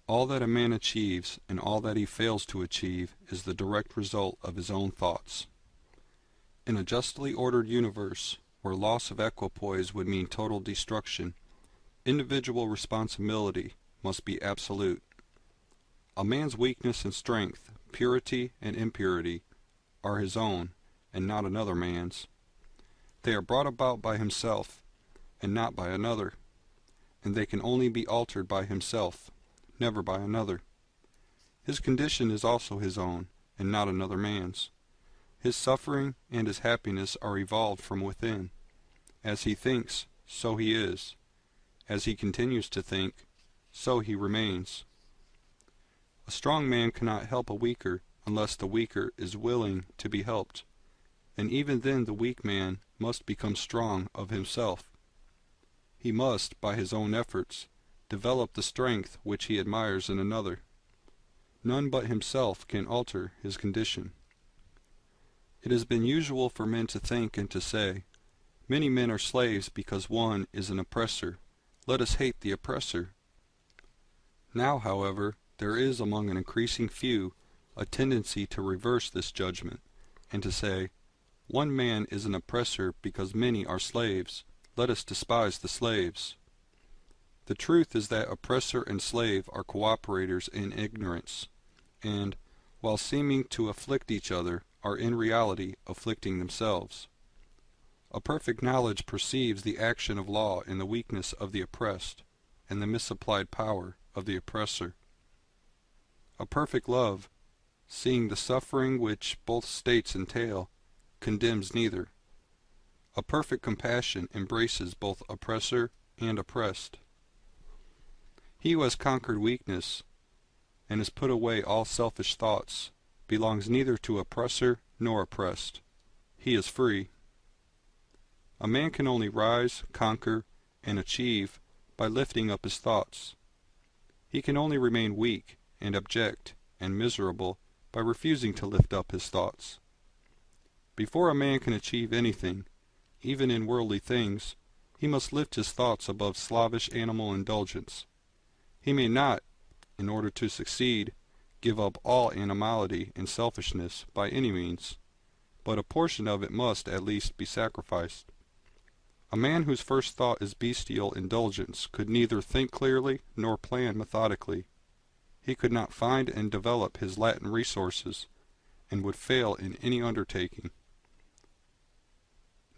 All that a man achieves and all that he fails to achieve is the direct result of his own thoughts. In a justly ordered universe, where loss of equipoise would mean total destruction, individual responsibility must be absolute. A man's weakness and strength, purity and impurity, are his own, and not another man's. They are brought about by himself, and not by another, and they can only be altered by himself, never by another. His condition is also his own, and not another man's. His suffering and his happiness are evolved from within. As he thinks, so he is. As he continues to think, so he remains. A strong man cannot help a weaker unless the weaker is willing to be helped, and even then the weak man must become strong of himself. He must, by his own efforts, develop the strength which he admires in another. None but himself can alter his condition. It has been usual for men to think and to say, "Many men are slaves because one is an oppressor. Let us hate the oppressor." Now, however, there is among an increasing few a tendency to reverse this judgment, and to say, "One man is an oppressor because many are slaves. Let us despise the slaves." The truth is that oppressor and slave are cooperators in ignorance, and, while seeming to afflict each other, are in reality afflicting themselves. A perfect knowledge perceives the action of law in the weakness of the oppressed, and the misapplied power of the oppressor. A perfect love, seeing the suffering which both states entail, condemns neither. A perfect compassion embraces both oppressor and oppressed. He who has conquered weakness, and has put away all selfish thoughts, belongs neither to oppressor nor oppressed. He is free. A man can only rise, conquer, and achieve by lifting up his thoughts. He can only remain weak and abject and miserable by refusing to lift up his thoughts. Before a man can achieve anything, even in worldly things, he must lift his thoughts above slavish animal indulgence. He may not, in order to succeed, give up all animality and selfishness by any means, but a portion of it must at least be sacrificed. A man whose first thought is bestial indulgence could neither think clearly nor plan methodically. He could not find and develop his latent resources, and would fail in any undertaking.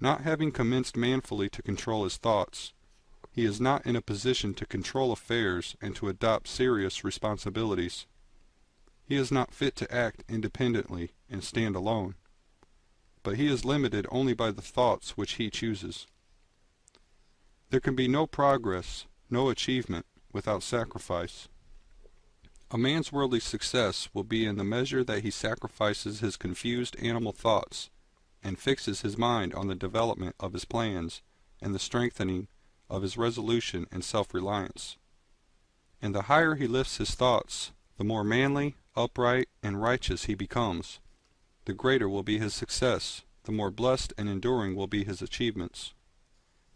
Not having commenced manfully to control his thoughts, he is not in a position to control affairs and to adopt serious responsibilities. He is not fit to act independently and stand alone, but he is limited only by the thoughts which he chooses. There can be no progress, no achievement, without sacrifice. A man's worldly success will be in the measure that he sacrifices his confused animal thoughts, and fixes his mind on the development of his plans and the strengthening of his resolution and self-reliance. And the higher he lifts his thoughts, the more manly, upright, and righteous he becomes. The greater will be his success, the more blessed and enduring will be his achievements.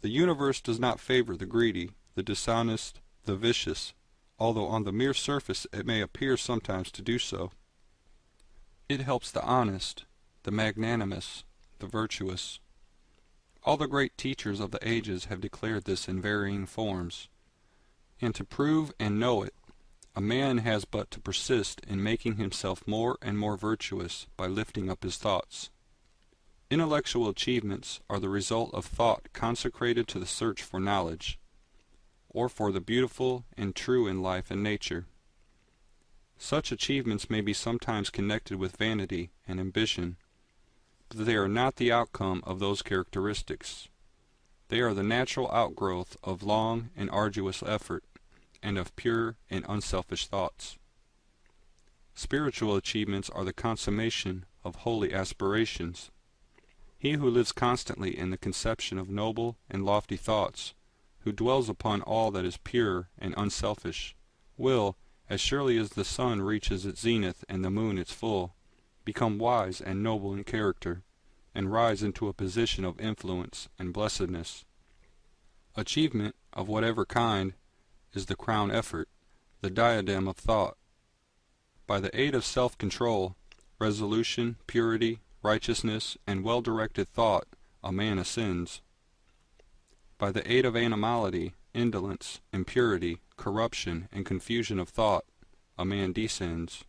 The universe does not favor the greedy, the dishonest, the vicious, although on the mere surface it may appear sometimes to do so. It helps the honest, the magnanimous, the virtuous. All the great teachers of the ages have declared this in varying forms. And to prove and know it, a man has but to persist in making himself more and more virtuous by lifting up his thoughts. Intellectual achievements are the result of thought consecrated to the search for knowledge, or for the beautiful and true in life and nature. Such achievements may be sometimes connected with vanity and ambition, but they are not the outcome of those characteristics. They are the natural outgrowth of long and arduous effort, and of pure and unselfish thoughts. Spiritual achievements are the consummation of holy aspirations. He who lives constantly in the conception of noble and lofty thoughts, who dwells upon all that is pure and unselfish, will, as surely as the sun reaches its zenith and the moon its full, become wise and noble in character, and rise into a position of influence and blessedness. Achievement, of whatever kind, is the crown effort, the diadem of thought. By the aid of self-control, resolution, purity, righteousness, and well-directed thought, a man ascends. By the aid of animality, indolence, impurity, corruption, and confusion of thought, a man descends.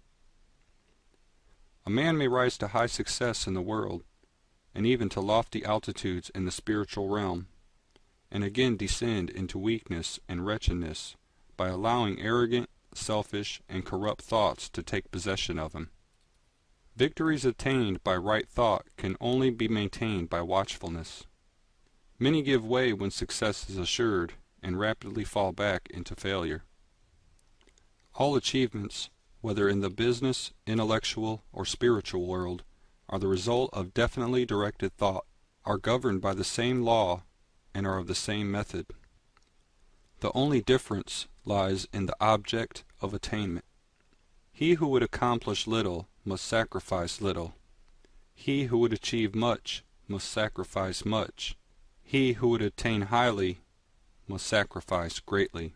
A man may rise to high success in the world, and even to lofty altitudes in the spiritual realm, and again descend into weakness and wretchedness by allowing arrogant, selfish, and corrupt thoughts to take possession of him. Victories attained by right thought can only be maintained by watchfulness. Many give way when success is assured, and rapidly fall back into failure. All achievements, whether in the business, intellectual, or spiritual world, are the result of definitely directed thought, are governed by the same law, and are of the same method. The only difference lies in the object of attainment. He who would accomplish little must sacrifice little. He who would achieve much must sacrifice much. He who would attain highly must sacrifice greatly.